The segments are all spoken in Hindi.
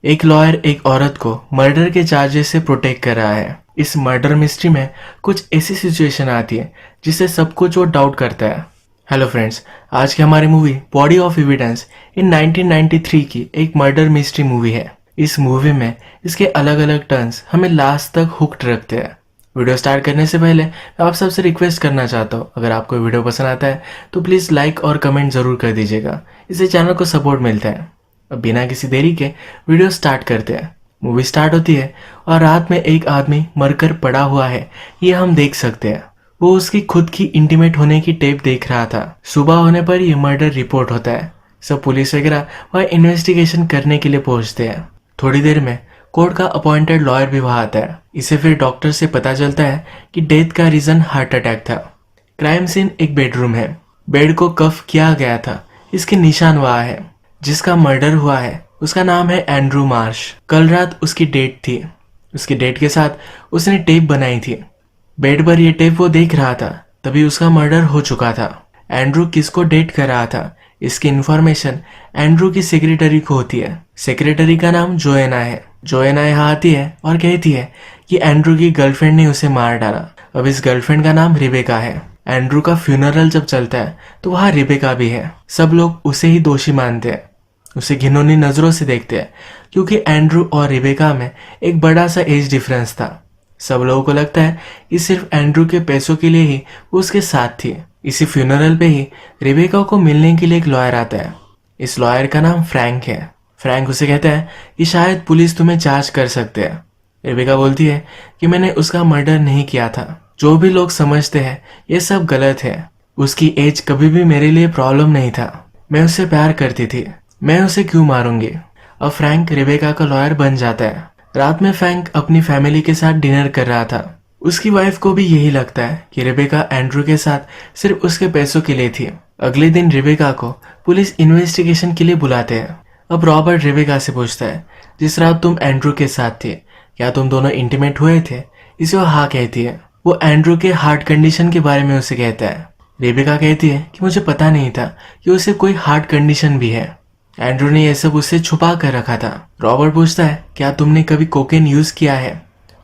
एक लॉयर एक औरत को मर्डर के चार्जेस से प्रोटेक्ट कर रहा है। इस मर्डर मिस्ट्री में कुछ ऐसी सिचुएशन आती है जिससे सब कुछ वो डाउट करता है। हेलो फ्रेंड्स, आज की हमारी movie body of evidence in 1993 की एक मर्डर मिस्ट्री मूवी है। इस मूवी में इसके अलग अलग टर्न्स हमें लास्ट तक हुक्ड रखते हैं। वीडियो स्टार्ट करने से पहले मैं आप सबसे रिक्वेस्ट करना चाहता हूँ, अगर आपको वीडियो पसंद आता है तो प्लीज़ लाइक और कमेंट ज़रूर कर दीजिएगा, इससे चैनल को सपोर्ट मिलता है। अब बिना किसी देरी के वीडियो स्टार्ट करते हैं। मूवी स्टार्ट होती है और रात में एक आदमी मरकर पड़ा हुआ है, ये हम देख सकते हैं। वो उसकी खुद की इंटीमेट होने की टेप देख रहा था। सुबह होने पर ये मर्डर रिपोर्ट होता है। सब पुलिस वगैरह वह इन्वेस्टिगेशन करने के लिए पहुंचते हैं। थोड़ी देर में कोर्ट का अपॉइंटेड लॉयर भी वहां आता है। इसे फिर डॉक्टर से पता चलता है कि डेथ का रीजन हार्ट अटैक था। क्राइम सीन एक बेडरूम है। बेड को कफ किया गया था, इसके निशान वहां है। जिसका मर्डर हुआ है उसका नाम है एंड्रू मार्श। कल रात उसकी डेट थी। उसकी डेट के साथ उसने टेप बनाई थी। बेड पर ये टेप वो देख रहा था, तभी उसका मर्डर हो चुका था। एंड्रू किसको डेट कर रहा था, इसकी इंफॉर्मेशन एंड्रू की सेक्रेटरी को होती है। सेक्रेटरी का नाम जोएना है। जोएना यहाँ आती है और कहती है कि एंड्रू की गर्लफ्रेंड ने उसे मार डाला। अब इस गर्लफ्रेंड का नाम रिबेका है। एंड्रू का फ्यूनरल जब चलता है तो वहाँ रिबेका भी है। सब लोग उसे ही दोषी मानते हैं, उसे घिनौनी नजरों से देखते हैं, क्योंकि एंड्रू और रिबेका में एक बड़ा सा एज डिफरेंस था। सब लोगों को लगता है कि सिर्फ एंड्रू के पैसों के लिए ही वो उसके साथ थी। इसी फ्यूनरल पे ही रिबेका को मिलने के लिए एक लॉयर आता है। इस लॉयर का नाम फ्रैंक है। फ्रैंक उसे कहता है कि शायद पुलिस तुम्हें चार्ज कर सकते हैं। रिबेका बोलती है कि मैंने उसका मर्डर नहीं किया था। जो भी लोग समझते हैं ये सब गलत है। उसकी एज कभी भी मेरे लिए प्रॉब्लम नहीं था। मैं उससे प्यार करती थी, मैं उसे क्यों मारूंगी। अब फ्रैंक रिबेका का लॉयर बन जाता है। रात में फ्रैंक अपनी फैमिली के साथ डिनर कर रहा था। उसकी वाइफ को भी यही लगता है कि रिबेका एंड्रू के साथ सिर्फ उसके पैसों के लिए थी। अगले दिन रिबेका को पुलिस इन्वेस्टिगेशन के लिए बुलाते हैं। अब रॉबर्ट रिबेका से पूछता है, जिस रात तुम एंड्रू के साथ थे, क्या तुम दोनों इंटीमेट हुए थे? इसे वो हाँ कहती है। वो एंड्रू के हार्ट कंडीशन के बारे में उसे कहता है। रिबेका कहती है कि मुझे पता नहीं था कि उसे कोई हार्ट कंडीशन भी है। एंड्रू ने यह सब उससे छुपा कर रखा था। रॉबर्ट पूछता है, क्या तुमने कभी कोकेन यूज किया है?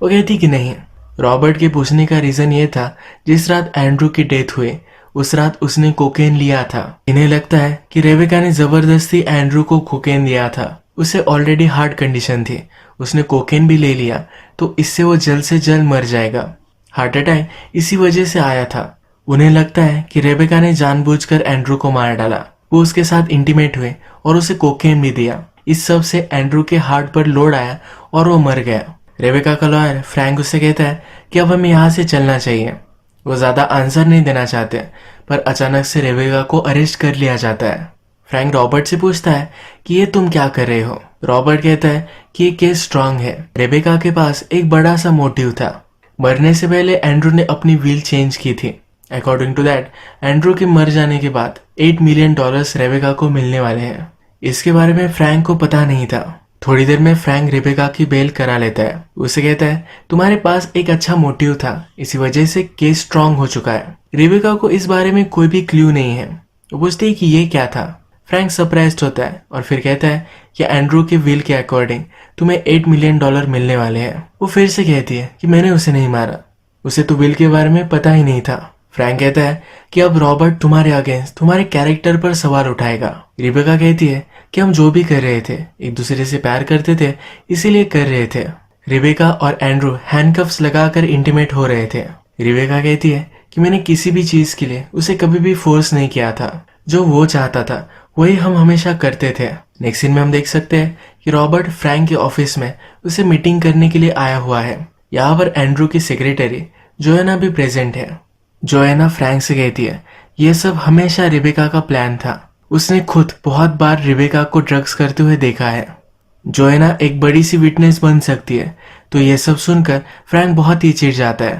वो कहती कि नहीं। रॉबर्ट के पूछने का रीजन ये था, जिस रात एंड्रू की डेथ हुई उस रात उसने कोकेन लिया था। इन्हें लगता है कि रेबेका ने जबरदस्ती एंड्रू को कोकेन दिया था। उसे ऑलरेडी हार्ट कंडीशन थी, उसने कोकेन भी ले लिया तो इससे वो जल्द से जल्द मर जाएगा। हार्ट अटैक इसी वजह से आया था। उन्हें लगता है कि रेबेका ने जानबूझकर एंड्रू को मार डाला। वो उसके साथ इंटीमेट हुए और उसे कोकेन भी दिया। इस सब से एंड्रू के हार्ट पर लोड आया और वो मर गया। रेबेका का लॉयर फ्रैंक उससे कहता है कि अब हमें यहाँ से चलना चाहिए। वो ज्यादा आंसर नहीं देना चाहते, पर अचानक से रेबेका को अरेस्ट कर लिया जाता है। फ्रैंक रॉबर्ट से पूछता है कि ये तुम क्या कर रहे हो? रॉबर्ट कहता है कि ये केस स्ट्रांग है। रेबेका के पास एक बड़ा सा मोटिव था। मरने से पहले एंड्रू ने अपनी विल चेंज की थी। अकॉर्डिंग टू दैट, एंड्रू के मर जाने के बाद $8 मिलियन रेबेका को मिलने वाले हैं। इसके बारे में फ्रैंक को पता नहीं था। थोड़ी देर में फ्रैंक रेबेका की बेल करा लेता है। उसे कहता है, तुम्हारे पास एक अच्छा मोटिव था, इसी वजह से केस स्ट्रांग हो चुका है। रेबेका को इस बारे में कोई भी क्लू नहीं है। वो पूछती है कि ये क्या था। फ्रैंक सरप्राइज्ड होता है और फिर कहता है कि एंड्रू के विल के अकॉर्डिंग तुम्हें $8 मिलियन मिलने वाले हैं। वो फिर से कहती है कि मैंने उसे नहीं मारा, उसे तो विल के बारे में पता ही नहीं था। फ्रैंक कहता है कि अब रॉबर्ट तुम्हारे अगेंस्ट तुम्हारे कैरेक्टर पर सवाल उठाएगा। रिबेका कहती है कि हम जो भी कर रहे थे, एक दूसरे से प्यार करते थे, इसीलिए कर रहे थे। रिबेका और एंड्रू हैंडकफ्स लगाकर इंटीमेट हो रहे थे। रिबेका कहती है कि मैंने किसी भी चीज के लिए उसे कभी भी फोर्स नहीं किया था। जो वो चाहता था वही हम हमेशा करते थे। नेक्स्ट सीन में हम देख सकते हैं कि रॉबर्ट फ्रैंक के ऑफिस में उसे मीटिंग करने के लिए आया हुआ है। यहाँ पर एंड्रू की सेक्रेटरी जोएना भी प्रेजेंट है। जोएना फ्रैंक से कहती है, ये सब हमेशा रिबेका का प्लान था। उसने खुद बहुत बार रिबेका को ड्रग्स करते हुए देखा है। जोएना एक बड़ी सी विटनेस बन सकती है। तो ये सब सुनकर फ्रैंक बहुत ही चिढ़ जाता है।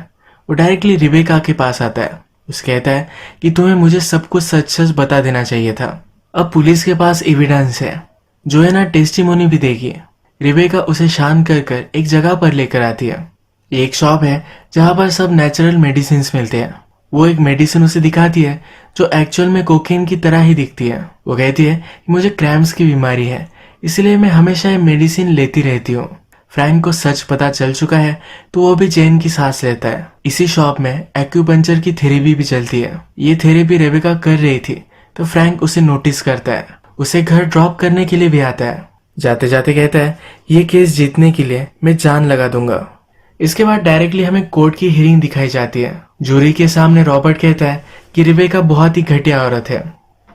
वो डायरेक्टली रिबेका के पास आता है। उसे कहता है कि तुम्हें मुझे सब कुछ सच सच बता देना चाहिए था। अब पुलिस के पास एविडेंस है। जोएना टेस्टिमोनी भी देगी। रिबेका उसे शांत कर एक जगह पर लेकर आती है। एक शॉप है जहाँ पर सब नेचुरल मेडिसिन मिलते हैं। वो एक मेडिसिन उसे दिखाती है जो एक्चुअल में कोकेन की तरह ही दिखती है। वो कहती है कि मुझे क्रैम्प्स की बीमारी है, इसलिए मैं हमेशा ये मेडिसिन लेती रहती हूँ। फ्रैंक को सच पता चल चुका है तो वो भी चैन की सांस लेता है। इसी शॉप में एक्यूपंक्चर की थेरेपी भी चलती है। ये थेरेपी रेबेका कर रही थी तो फ्रैंक उसे नोटिस करता है, उसे घर ड्रॉप करने के लिए भी आता है। जाते जाते कहता है, ये केस जीतने के लिए मैं जान लगा दूंगा। इसके बाद डायरेक्टली हमें कोर्ट की हियरिंग दिखाई जाती है। जूरी के सामने रॉबर्ट कहता है कि रेबेका बहुत ही घटिया औरत है।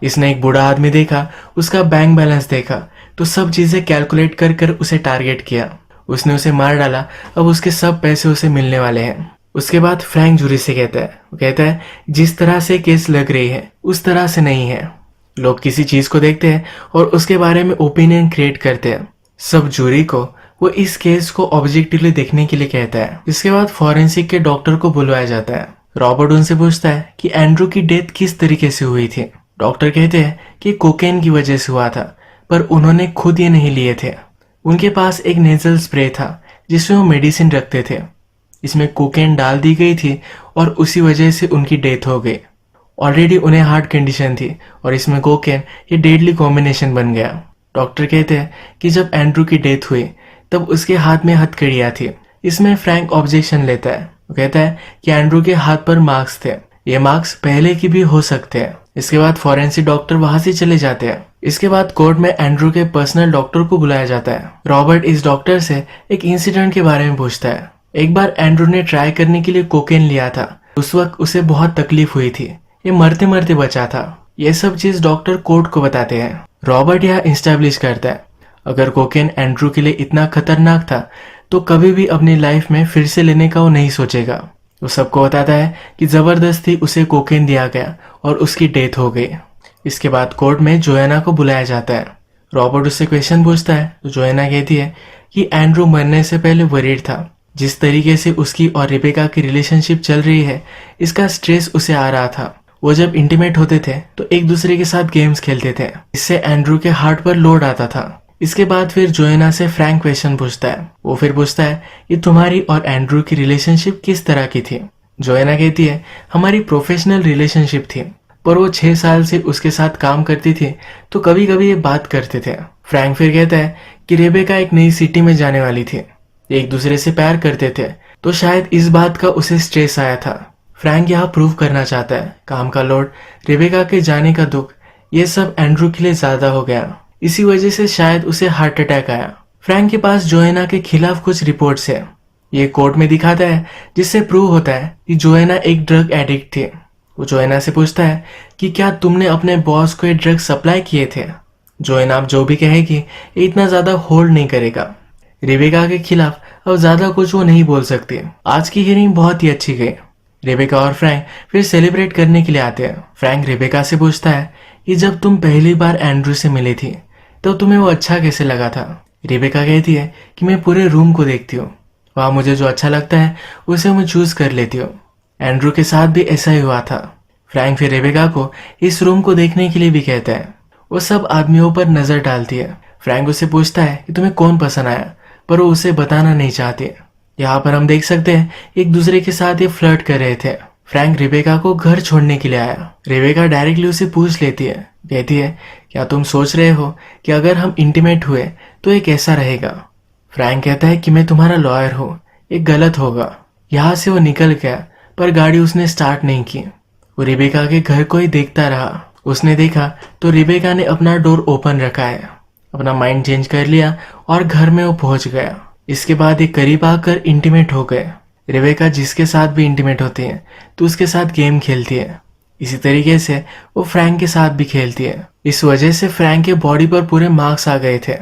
इसने एक बूढ़ा आदमी देखा, उसका बैंक बैलेंस देखा तो सब चीजें कैलकुलेट कर कर उसे टारगेट किया। उसने उसे मार डाला, अब उसके सब पैसे उसे मिलने वाले हैं। उसके बाद फ्रैंक जूरी से कहता है, वो कहता है जिस तरह से केस लग रही है उस तरह से नहीं है। लोग किसी चीज को देखते हैं और उसके बारे में ओपिनियन क्रिएट करते हैं। सब जूरी को वो इस केस को ऑब्जेक्टिवली देखने के लिए कहता है। इसके बाद फॉरेंसिक के डॉक्टर को बुलवाया जाता है। रॉबर्ट उनसे पूछता है कि एंड्रू की डेथ किस तरीके से हुई थी। डॉक्टर कहते हैं कि कोकेन की वजह से हुआ था, पर उन्होंने खुद ये नहीं लिए थे। उनके पास एक नेजल स्प्रे था जिसमें वो मेडिसिन रखते थे। इसमें कोकेन डाल दी गई थी और उसी वजह से उनकी डेथ हो गई। ऑलरेडी उन्हें हार्ट कंडीशन थी और इसमें कोकेन ये डेडली कॉम्बिनेशन बन गया। डॉक्टर कहते हैं कि जब एंड्रू की डेथ हुई तब उसके हाथ में हथकड़ियां थी। इसमें फ्रैंक ऑब्जेक्शन लेता है। वो कहता है कि एंड्रू के हाथ पर मार्क्स थे, ये मार्क्स पहले की भी हो सकते हैं। इसके बाद फॉरेंसिक डॉक्टर वहां से चले जाते हैं। इसके बाद कोर्ट में एंड्रू के पर्सनल डॉक्टर को बुलाया जाता है। रॉबर्ट इस डॉक्टर से एक इंसिडेंट के बारे में पूछता है। एक बार एंड्रू ने ट्राई करने के लिए कोकेन लिया था, उस वक्त उसे बहुत तकलीफ हुई थी, ये मरते मरते बचा था। ये सब चीज डॉक्टर कोर्ट को बताते हैं। रॉबर्ट यह इंस्टैब्लिश करता है अगर कोकेन एंड्रू के लिए इतना खतरनाक था तो कभी भी अपनी लाइफ में फिर से लेने का वो नहीं सोचेगा। वो सबको बताता है कि जबरदस्ती उसे कोकेन दिया गया और उसकी डेथ हो गई। इसके बाद कोर्ट में जोएना को बुलाया जाता है। रॉबर्ट उससे क्वेश्चन पूछता है तो जोएना कहती है कि एंड्रू मरने से पहले वरीड था। जिस तरीके से उसकी और रेबेका की रिलेशनशिप चल रही है, इसका स्ट्रेस उसे आ रहा था। वो जब इंटीमेट होते थे तो एक दूसरे के साथ गेम्स खेलते थे, इससे एंड्रू के हार्ट पर लोड आता था। इसके बाद फिर जोएना से फ्रैंक क्वेश्चन पूछता है। वो फिर पूछता है कि तुम्हारी और एंड्रू की रिलेशनशिप किस तरह की थी। जोएना कहती है हमारी प्रोफेशनल रिलेशनशिप थी, पर वो 6 साल से उसके साथ काम करती थी तो कभी कभी ये बात करते थे। फ्रैंक फिर कहता है कि रेबेका एक नई सिटी में जाने वाली थी, एक दूसरे से प्यार करते थे तो शायद इस बात का उसे स्ट्रेस आया था। फ्रैंक यहाँ प्रूव करना चाहता है काम का लोड, रेबेका के जाने का दुख, ये सब एंड्रू के लिए ज्यादा हो गया, इसी वजह से शायद उसे हार्ट अटैक आया। फ्रैंक के पास जोएना के खिलाफ कुछ रिपोर्ट्स है, ये कोर्ट में दिखाता है जिससे प्रूव होता है कि जोएना एक ड्रग एडिक्ट थी। वो जोएना से पूछता है कि क्या तुमने अपने बॉस को ये ड्रग सप्लाई किए थे। जोएना अब जो भी कहेगी ये इतना ज्यादा होल्ड नहीं करेगा। रेबेका के खिलाफ अब ज्यादा कुछ वो नहीं बोल सकती। आज की हियरिंग बहुत ही अच्छी गई। रेबेका और फ्रैंक फिर सेलिब्रेट करने के लिए आते हैं। फ्रैंक रेबेका से पूछता है कि जब तुम पहली बार एंड्रू से मिली थी तो तुम्हें वो अच्छा कैसे लगा था। रेबेका कहती है कि मैं पूरे रूम को देखती हूँ, वहां मुझे जो अच्छा लगता है उसे मैं चूज कर लेती हूँ। एंड्रू के साथ भी ऐसा ही हुआ था। फ्रैंक फिर रेबेका को इस रूम को देखने के लिए भी कहता है। वो सब आदमियों पर नजर डालती है। फ्रैंक उससे पूछता है कि तुम्हें कौन पसंद आया, पर वो उसे बताना नहीं चाहती। यहाँ पर हम देख सकते हैं एक दूसरे के साथ ये फ्लर्ट कर रहे थे। फ्रैंक रेबेका को घर छोड़ने के लिए आया। रेबेका डायरेक्टली उसे पूछ लेती है, कहती है क्या तुम सोच रहे हो कि अगर हम इंटीमेट हुए तो ये कैसा रहेगा। फ्रैंक कहता है कि मैं तुम्हारा लॉयर हूँ, ये गलत होगा। यहाँ से वो निकल गया पर गाड़ी उसने स्टार्ट नहीं की। वो रेबेका के घर को ही देखता रहा। उसने देखा तो रेबेका ने अपना डोर ओपन रखा है। अपना माइंड चेंज कर लिया और घर में वो पहुंच गया। इसके बाद ये करीब आकर इंटीमेट हो गए। रेबेका जिसके साथ भी इंटीमेट होती है तो उसके साथ गेम खेलती है। इसी तरीके से वो फ्रैंक के साथ भी खेलती है। इस वजह से फ्रैंक के बॉडी पर पूरे मार्क्स आ गए थे।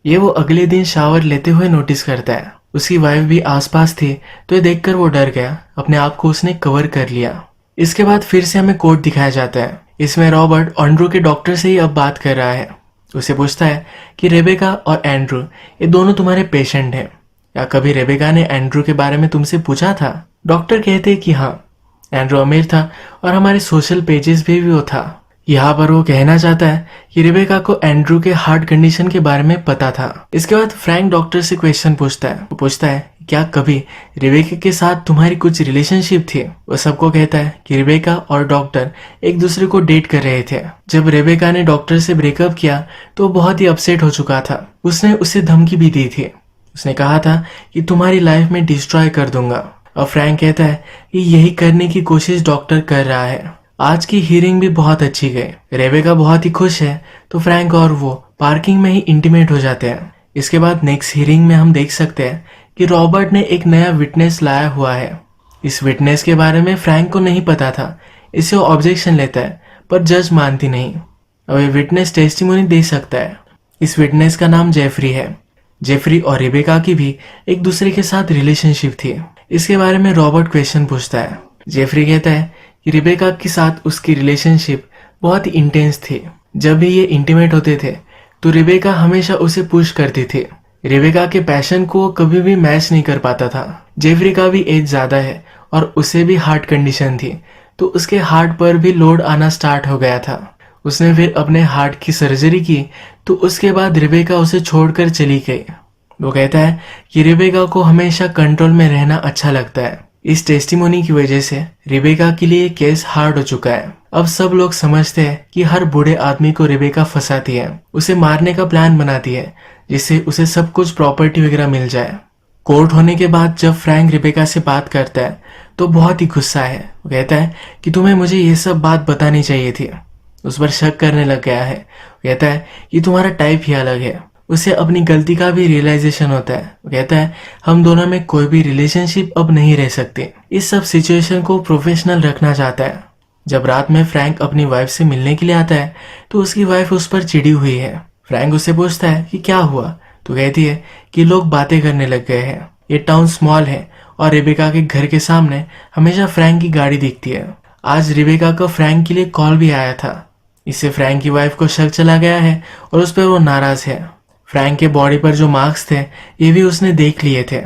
ये वो अगले दिन शावर लेते हुए नोटिस करता है। उसकी वाइफ भी आसपास थी तो ये देखकर वो डर गया। अपने आप को उसने कवर कर लिया। इसके बाद फिर से हमें कोर्ट दिखाया जाता है। इसमें रॉबर्ट एंड्रू के डॉक्टर से ही अब बात कर रहा है। उसे पूछता है कि रेबेका और एंड्रू ये दोनों तुम्हारे पेशेंट हैं, या कभी रेबेका ने एंड्रू के बारे में तुमसे पूछा था। डॉक्टर कहते कि हाँ, एंड्रू अमीर था और हमारे सोशल पेजेस पे भी वो था। यहाँ पर वो कहना चाहता है कि रेबेका को एंड्रू के हार्ट कंडीशन के बारे में पता था। इसके बाद फ्रैंक डॉक्टर से क्वेश्चन पूछता है। वो पूछता है क्या कभी रिबेका के साथ तुम्हारी कुछ रिलेशनशिप थी। वो सबको कहता है कि रिबेका और डॉक्टर एक दूसरे को डेट कर रहे थे। जब रिबेका ने डॉक्टर से ब्रेकअप किया तो वो बहुत ही अपसेट हो चुका था। उसने उसे धमकी भी दी थी। उसने कहा था कि तुम्हारी लाइफ में डिस्ट्रॉय कर दूंगा। और फ्रैंक कहता है कि यही करने की कोशिश डॉक्टर कर रहा है। आज की हियरिंग भी बहुत अच्छी गई। रेबेका बहुत ही खुश है तो फ्रैंक और वो पार्किंग में ही इंटीमेट हो जाते हैं। इसके बाद नेक्स्ट हियरिंग में हम देख सकते हैं कि रॉबर्ट ने एक नया विटनेस लाया हुआ है। इस विटनेस के बारे में फ्रैंक को नहीं पता था। इसे वो ऑब्जेक्शन लेता है पर जज मानती नहीं। अब ये विटनेस टेस्टिमोनी दे सकता है। इस विटनेस का नाम जेफरी है। जेफरी और रिबेका की भी एक दूसरे के साथ रिलेशनशिप थी। इसके बारे में रॉबर्ट क्वेश्चन पूछता है। जेफरी कहता है कि रिबेका के साथ उसकी रिलेशनशिप बहुत ही इंटेंस थी। जब भी ये इंटीमेट होते थे तो रिबेका हमेशा उसे पुश करती थी। रिबेका के पैशन को कभी भी मैच नहीं कर पाता था। जेफरी का भी एज ज्यादा है और उसे भी हार्ट कंडीशन थी तो उसके हार्ट पर भी लोड आना स्टार्ट हो गया था। उसने फिर अपने हार्ट की सर्जरी की तो उसके बाद रिबेका उसे छोड़कर चली गई। वो कहता है कि रिबेका को हमेशा कंट्रोल में रहना अच्छा लगता है। इस टेस्टिमोनी की वजह से रिबेका के लिए केस हार्ड हो चुका है। अब सब लोग समझते हैं कि हर बूढ़े आदमी को रिबेका फंसाती है, उसे मारने का प्लान बनाती है जिससे उसे सब कुछ प्रॉपर्टी वगैरह मिल जाए। कोर्ट होने के बाद जब फ्रैंक रिबेका से बात करता है तो बहुत ही गुस्सा है। वो कहता है कि तुम्हें मुझे ये सब बात बतानी चाहिए थी। उस पर शक करने लग गया है। वो कहता है कि तुम्हारा टाइप ही अलग है। उसे अपनी गलती का भी रियलाइजेशन होता है। वो कहता है हम दोनों में कोई भी रिलेशनशिप अब नहीं रह सकती। इस सब सिचुएशन को प्रोफेशनल रखना चाहता है। जब रात में फ्रैंक अपनी वाइफ से मिलने के लिए आता है तो उसकी वाइफ उस पर चिड़ी हुई है। फ्रैंक उससे पूछता है कि क्या हुआ तो कहती है कि लोग बातें करने लग गए हैं। ये टाउन स्मॉल है और रिबेका के घर के सामने हमेशा फ्रैंक की गाड़ी दिखती है। आज रिबेका का फ्रैंक के लिए कॉल भी आया था। इससे फ्रैंक की वाइफ को शक चला गया है और उस पर वो नाराज है। फ्रैंक के बॉडी पर जो मार्क्स थे ये भी उसने देख लिए थे।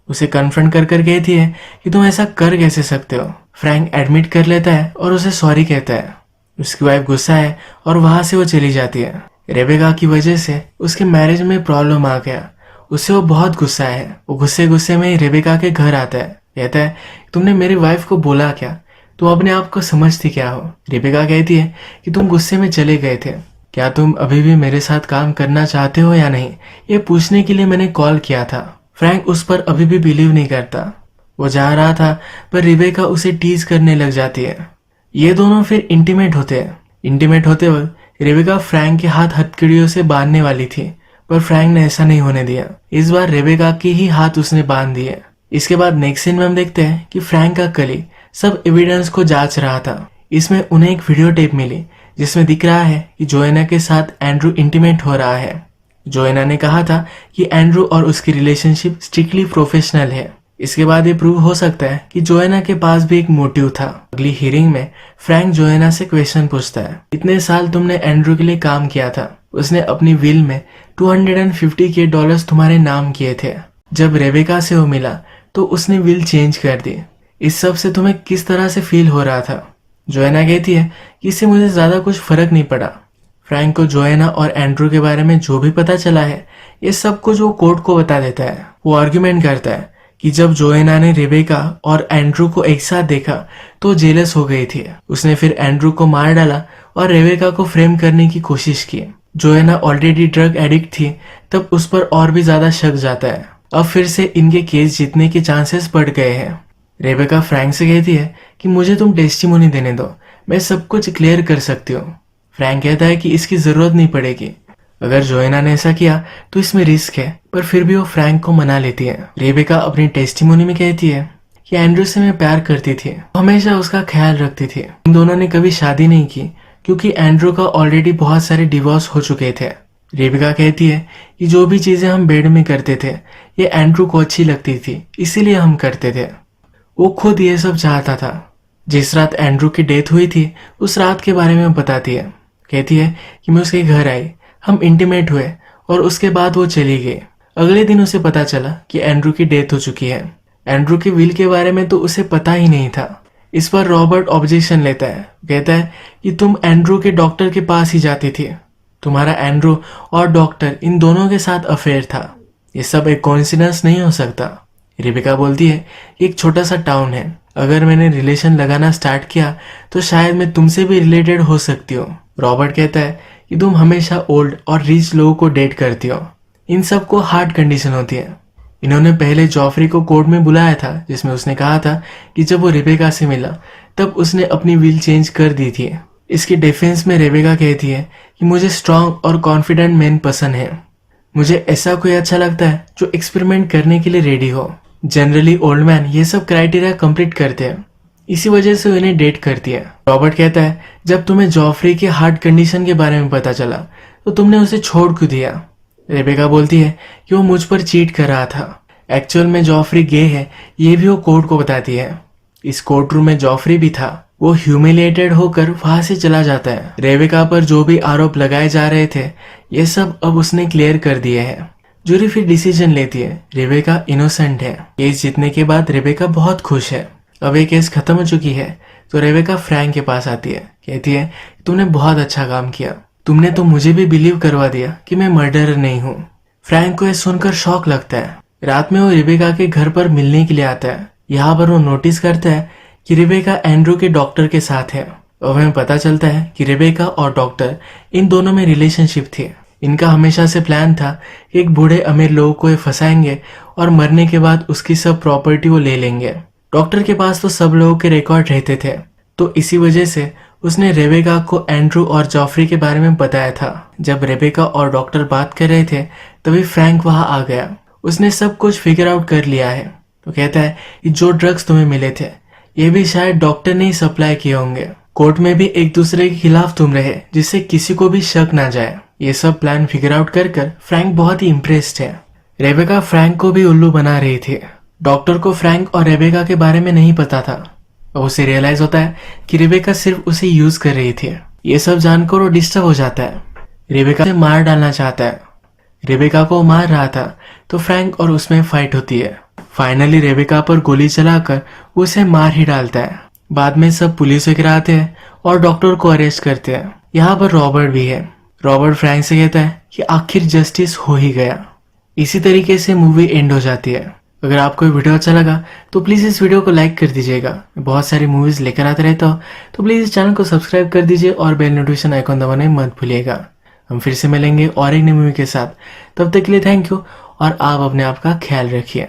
उसे कन्फ्रंट कर कर कहती है कि तुम ऐसा कर कैसे सकते हो। फ्रैंक एडमिट कर लेता है और उसे सॉरी कहता है। उसकी वाइफ गुस्सा है और वहां से वो चली जाती है। रेबेका की वजह से उसके मैरिज में प्रॉब्लम आ गया। उससे वो बहुत गुस्सा है। वो गुस्से गुस्से में ही रेबेका के घर आता है। कहता है तुमने मेरी वाइफ को बोला क्या, तुम अपने आप को समझती क्या हो। रेबेका कहती है कि तुम गुस्से में चले गए थे, क्या तुम अभी भी मेरे साथ काम करना चाहते हो या नहीं, ये पूछने के लिए मैंने कॉल किया था। फ्रैंक उस पर अभी भी बिलीव नहीं करता। वो जा रहा था पर रिबेका उसे टीज करने लग जाती है। ये दोनों फिर इंटीमेट होते हैं। इंटीमेट होते वक्त रिबेका फ्रैंक के हाथ हथकड़ियों से बांधने वाली थी पर फ्रैंक ने ऐसा नहीं होने दिया। इस बार रिबेका के ही हाथ उसने बांध दिए। इसके बाद नेक्स्ट सीन में हम देखते हैं कि फ्रैंक का कली सब एविडेंस को जांच रहा था। इसमें उन्हें एक वीडियो टेप मिली जिसमें दिख रहा है कि जोएना के साथ एंड्रू इंटीमेट हो रहा है। जोएना ने कहा था कि एंड्रू और उसकी रिलेशनशिप स्ट्रिक्टली प्रोफेशनल है। इसके बाद ये प्रूव हो सकता है कि जोएना के पास भी एक मोटिव था। अगली हियरिंग में फ्रैंक जोएना से क्वेश्चन पूछता है, इतने साल तुमने एंड्रू के लिए काम किया था, उसने अपनी विल में $250K तुम्हारे नाम किए थे। जब रेबेका से वो मिला तो उसने विल चेंज कर दी। इस सब से तुम्हें किस तरह से फील हो रहा था। जोएना कहती है कि इससे मुझे ज्यादा कुछ फर्क नहीं पड़ा। फ्रैंक को जोएना और एंड्रू के बारे में जो भी पता चला है ये सब कुछ वो कोर्ट को बता देता है। वो आर्ग्यूमेंट करता है कि जब जोएना ने रेबेका और एंड्रू को एक साथ देखा तो जेलस हो गई थी। उसने फिर एंड्रू को मार डाला और रेबेका को फ्रेम करने की कोशिश की। जोएना ऑलरेडी ड्रग एडिक्ट थी, तब उस पर और भी ज्यादा शक जाता है। अब फिर से इनके केस जीतने के चांसेस बढ़ गए हैं। रेबेका फ्रैंक से कहती है कि मुझे तुम टेस्टिमोनी देने दो, मैं सब कुछ क्लियर कर सकती हूँ। फ्रैंक कहता है कि इसकी जरूरत नहीं पड़ेगी। अगर जोएना ने ऐसा किया तो इसमें रिस्क है, पर फिर भी वो फ्रैंक को मना लेती है। रेबेका अपनी टेस्टिमोनी में कहती है कि एंड्रू से मैं प्यार करती थी, हमेशा उसका ख्याल रखती थी। इन दोनों ने कभी शादी नहीं की क्योंकि एंड्रू का ऑलरेडी बहुत सारे डिवोर्स हो चुके थे। रेबेका कहती है कि जो भी चीजें हम बेड में करते थे ये एंड्रू को अच्छी लगती थी, इसीलिए हम करते थे। वो खुद ये सब चाहता था। जिस रात एंड्रू की डेथ हुई थी उस रात के बारे में बताती है। कहती है कि मैं उसके घर आई, हम इंटीमेट हुए और उसके बाद वो चली गई। अगले दिन उसे पता चला कि एंड्रू की डेथ हो चुकी है। एंड्रू की विल के बारे में तो उसे पता ही नहीं था। इस पर रॉबर्ट ऑब्जेक्शन लेता है। कहता है कि तुम एंड्रू के डॉक्टर के पास ही जाती थी, तुम्हारा एंड्रू और डॉक्टर इन दोनों के साथ अफेयर था। ये सब एक कोइंसिडेंस नहीं हो सकता। रेबेका बोलती है कि एक छोटा सा टाउन है, अगर मैंने रिलेशन लगाना स्टार्ट किया तो शायद मैं तुमसे भी रिलेटेड हो सकती हूँ। रॉबर्ट कहता है कि तुम हमेशा ओल्ड और रिच लोगों को डेट करती हो, इन सबको हार्ट कंडीशन होती है। इन्होंने पहले जॉफरी को कोर्ट में बुलाया था, जिसमें उसने कहा था कि जब वो रेबेका से मिला तब उसने अपनी विल चेंज कर दी थी। इसकी डिफेंस में रेबेका कहती है कि मुझे स्ट्रांग और कॉन्फिडेंट मैन पसंद है, मुझे ऐसा कोई अच्छा लगता है जो एक्सपेरिमेंट करने के लिए रेडी हो। जनरली ओल्ड मैन ये सब क्राइटेरिया कंप्लीट करते हैं, इसी वजह से उन्हें डेट करती है। रॉबर्ट कहता है जब तुम्हें जॉफरी के हार्ट कंडीशन के बारे में पता चला तो तुमने उसे छोड़ क्यों दिया। रेबेका बोलती है कि वो मुझ पर चीट कर रहा था, एक्चुअल में जॉफरी गे है, ये भी वो कोर्ट को बताती है। इस कोर्ट रूम में जॉफरी भी था, वो ह्यूमिलिएटेड होकर वहां से चला जाता है। रेबेका पर जो भी आरोप लगाए जा रहे थे ये सब अब उसने क्लियर कर दिए हैं। जूरी फिर डिसीजन लेती है, रेबेका इनोसेंट है। केस जीतने के बाद रेबेका बहुत खुश है, अब ये केस खत्म हो चुकी है। तो रेबेका फ्रैंक के पास आती है, कहती है तुमने बहुत अच्छा काम किया, तुमने तो मुझे भी बिलीव करवा दिया कि मैं मर्डरर नहीं हूँ। फ्रैंक को यह सुनकर शॉक लगता है। रात में वो रेबेका के घर पर मिलने के लिए आता है। यहाँ पर वो नोटिस करता है कि रेबेका एंड्रू के डॉक्टर के साथ है और हमें पता चलता है कि रेबेका और डॉक्टर इन दोनों में रिलेशनशिप थी। इनका हमेशा से प्लान था कि एक बूढ़े अमीर लोगों को ये फंसाएंगे और मरने के बाद उसकी सब प्रॉपर्टी वो ले लेंगे। डॉक्टर के पास तो सब लोगों के रिकॉर्ड रहते थे, तो इसी वजह से उसने रेबेका को एंड्रू और जॉफरी के बारे में बताया था। जब रेबेका और डॉक्टर बात कर रहे थे तभी फ्रैंक वहां आ गया। उसने सब कुछ फिगर आउट कर लिया है, तो कहता है कि जो ड्रग्स तुम्हें मिले थे ये भी शायद डॉक्टर ने ही सप्लाई किए होंगे। कोर्ट में भी एक दूसरे के खिलाफ तुम रहे जिससे किसी को भी शक ना जाए। ये सब प्लान फिगर आउट कर फ्रैंक बहुत ही इम्प्रेस्ड है। रेबेका फ्रैंक को भी उल्लू बना रही थी। डॉक्टर को फ्रैंक और रेबेका के बारे में नहीं पता था और उसे रियलाइज होता है कि रेबेका सिर्फ उसे यूज कर रही थी। ये सब जानकर वो डिस्टर्ब हो जाता है, रेबेका से मार डालना चाहता है। रेबेका को मार रहा था तो फ्रैंक और उसमें फाइट होती है। फाइनली रेबेका पर गोली चलाकर वो उसे मार ही डालता है। बाद में सब पुलिस वगैरह आते हैं और डॉक्टर को अरेस्ट करते हैं। यहाँ पर रॉबर्ट भी है। रॉबर्ट फ्रैंक से कहता है कि आखिर जस्टिस हो ही गया। इसी तरीके से मूवी एंड हो जाती है। अगर आपको ये वीडियो अच्छा लगा तो प्लीज़ इस वीडियो को लाइक कर दीजिएगा। मैं बहुत सारी मूवीज़ लेकर आते रहता हूँ, तो प्लीज़ इस चैनल को सब्सक्राइब कर दीजिए और बेल नोटिफिकेशन आइकॉन दबाना मत भूलिएगा। हम फिर से मिलेंगे और एक नई मूवी के साथ। तब तक के लिए थैंक यू और आप अपने आप का ख्याल रखिए।